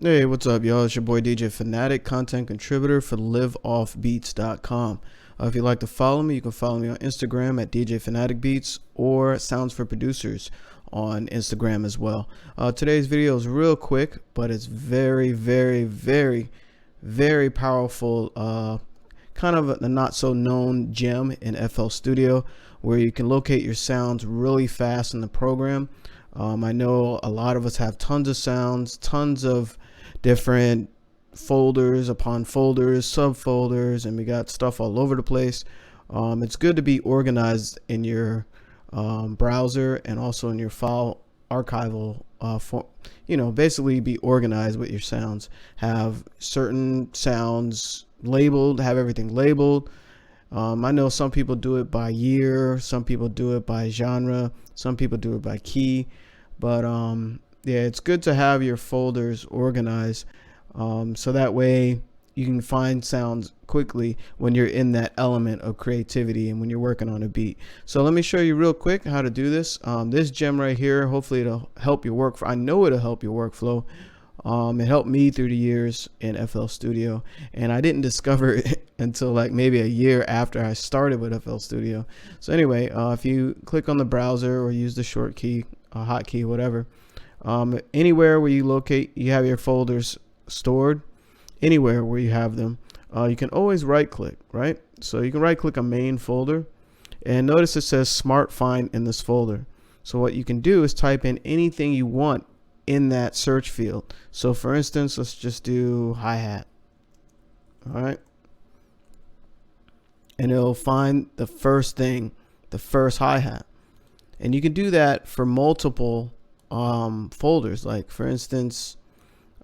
Hey, what's up, y'all? It's your boy DJ Fanatic, content contributor for Liveoffbeats.com. If you'd like to follow me, you can follow me on Instagram at DJ Fanatic Beats or Sounds for Producers on Instagram as well. Today's video is real quick, but it's very, very, very, very powerful. Kind of a not so known gem in FL Studio where you can locate your sounds really fast in the program. I know a lot of us have tons of sounds, tons of different folders upon folders, subfolders, and we got stuff all over the place. It's good to be organized in your browser and also in your file archival basically be organized with your sounds. Have certain sounds labeled, have everything labeled. I know some people do it by year, some people do it by genre, some people do it by key, but yeah, it's good to have your folders organized so that way you can find sounds quickly when you're in that element of creativity and when you're working on a beat. So let me show you real quick how to do this. This gem right here, hopefully it'll help your work. I know it'll help your workflow. It helped me through the years in FL Studio, and I didn't discover it until like maybe a year after I started with FL Studio. So anyway, if you click on the browser or use the short key, hotkey, whatever, anywhere where you have your folders stored, anywhere where you have them, you can always right click, right? So you can right click a main folder, and notice it says Smart Find in this folder. So what you can do is type in anything you want in that search field. So for instance, let's just do hi-hat. All right, and it'll find the first thing, the first hi-hat, and you can do that for multiple folders. Like for instance,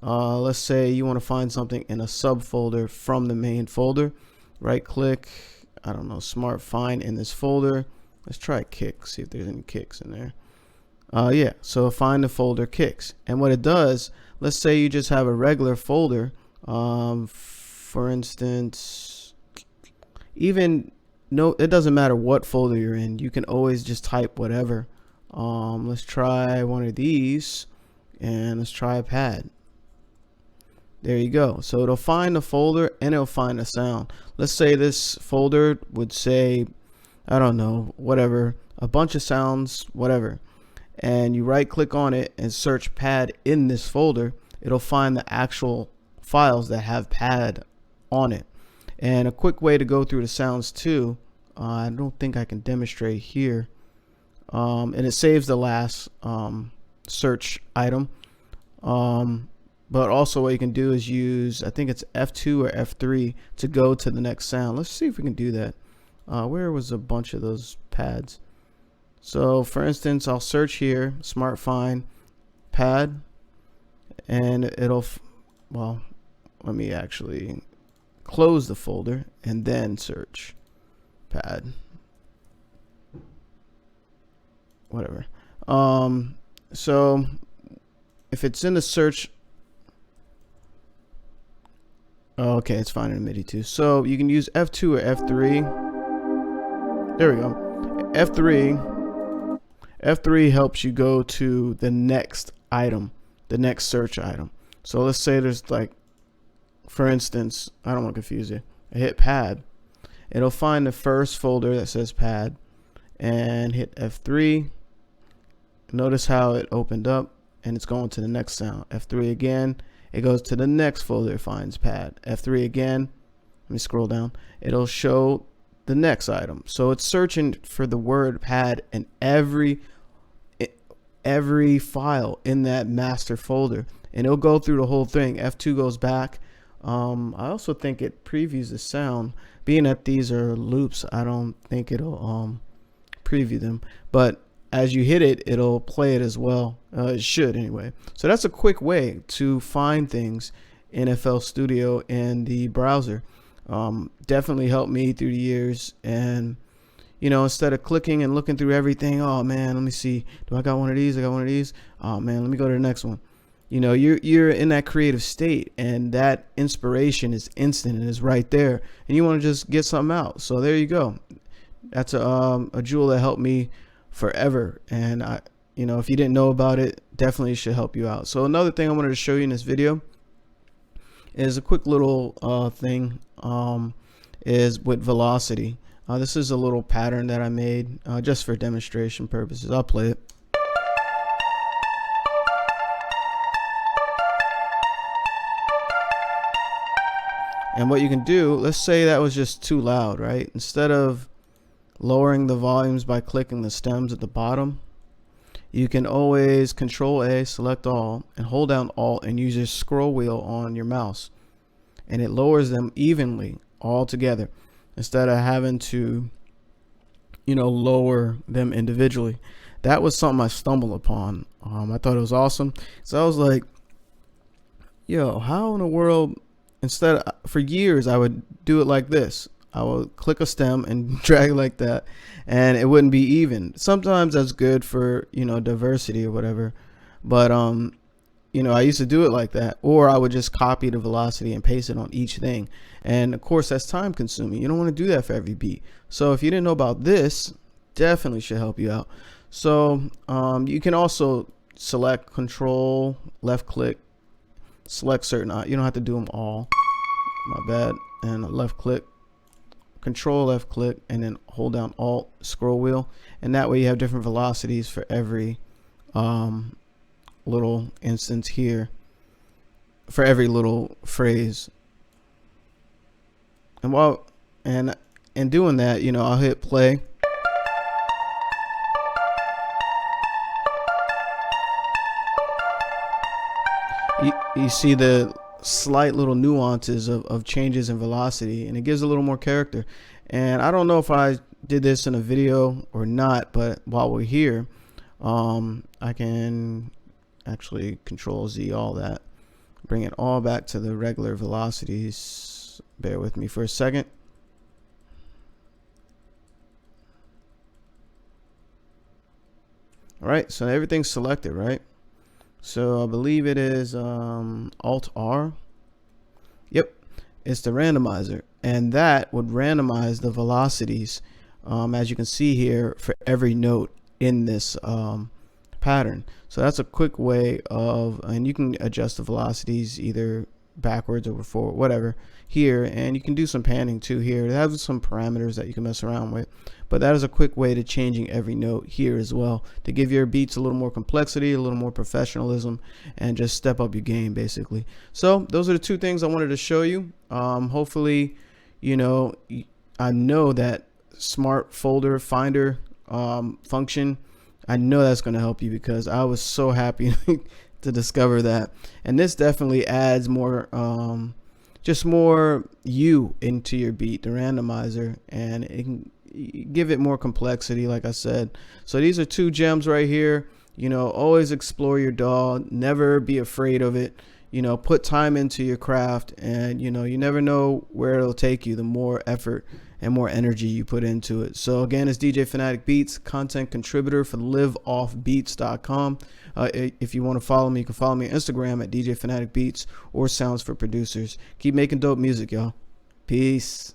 let's say you want to find something in a subfolder from the main folder. Right click, I don't know, Smart Find in this folder. Let's try kick, see if there's any kicks in there. Yeah, so find the folder kicks, and what it does, let's say you just have a regular folder, for instance, it doesn't matter what folder you're in, you can always just type whatever. Let's try one of these, and let's try pad. There you go. So it'll find the folder and it'll find the sound. Let's say this folder would say, I don't know, whatever, a bunch of sounds, whatever, and you right click on it and search pad in this folder. It'll find the actual files that have pad on it. And a quick way to go through the sounds too, I don't think I can demonstrate here, and it saves the last search item, but also what you can do is use, I think it's F2 or F3 to go to the next sound. Let's see if we can do that. Where was a bunch of those pads? So for instance, I'll search here, Smart Find pad, and it'll, well, let me actually close the folder and then search pad, whatever. So if it's in the search, okay, it's fine in MIDI too. So you can use F2 or F3. There we go. F3 helps you go to the next item, the next search item. So let's say there's, like, for instance, I don't want to confuse you, I hit pad, it'll find the first folder that says pad and hit F3. Notice how it opened up and it's going to the next sound. F3 again, it goes to the next folder, it finds pad. F3 again, let me scroll down, it'll show the next item. So it's searching for the word pad in every file in that master folder, and it'll go through the whole thing. F2 goes back. I also think it previews the sound. Being that these are loops, I don't think it'll preview them, but as you hit it, it'll play it as well. It should anyway. So that's a quick way to find things in FL Studio in the browser. Definitely helped me through the years, and instead of clicking and looking through everything, oh man, let me see, do I got one of these, I got one of these, oh man, let me go to the next one. You're in that creative state, and that inspiration is instant and is right there, and you want to just get something out. So there you go. That's a jewel that helped me forever, and if you didn't know about it, definitely should help you out. So another thing I wanted to show you in this video is a quick little thing, is with velocity. This is a little pattern that I made just for demonstration purposes. I'll play it. And what you can do, let's say that was just too loud, right? Instead of lowering the volumes by clicking the stems at the bottom, you can always Control A, select all, and hold down Alt and use your scroll wheel on your mouse. And it lowers them evenly all together instead of having to, lower them individually. That was something I stumbled upon. I thought it was awesome. So I was like, yo, how in the world, for years I would do it like this. I would click a stem and drag like that, and it wouldn't be even. Sometimes that's good for, diversity or whatever. But, I used to do it like that, or I would just copy the velocity and paste it on each thing. And of course, that's time consuming. You don't want to do that for every beat. So if you didn't know about this, definitely should help you out. So you can also select Control, left click, select certain, you don't have to do them all, my bad, and left click, Control left click, and then hold down Alt, scroll wheel, and that way you have different velocities for every little instance here, for every little phrase. And in doing that, I'll hit play. You see the slight little nuances of changes in velocity, and it gives a little more character. And I don't know if I did this in a video or not, but while we're here, I can actually Control Z all that, bring it all back to the regular velocities. Bear with me for a second. All right, so everything's selected, right? So I believe it is Alt R. Yep, it's the randomizer, and that would randomize the velocities, as you can see here, for every note in this pattern. So that's a quick way of, and you can adjust the velocities either backwards or forward, whatever, here, and you can do some panning too here. It has some parameters that you can mess around with, but that is a quick way to changing every note here as well, to give your beats a little more complexity, a little more professionalism, and just step up your game basically. So those are the two things I wanted to show you. Hopefully, I know that smart folder finder function, I know that's going to help you, because I was so happy to discover that. And this definitely adds more, just more you into your beat, the randomizer, and it can give it more complexity, like I said. So these are two gems right here. Always explore your DAW, never be afraid of it. Put time into your craft, and you never know where it'll take you, the more effort and more energy you put into it. So again, it's DJ Fanatic Beats, content contributor for Liveoffbeats.com. If you want to follow me, you can follow me on Instagram at DJ Fanatic Beats or Sounds for Producers. Keep making dope music, y'all. Peace.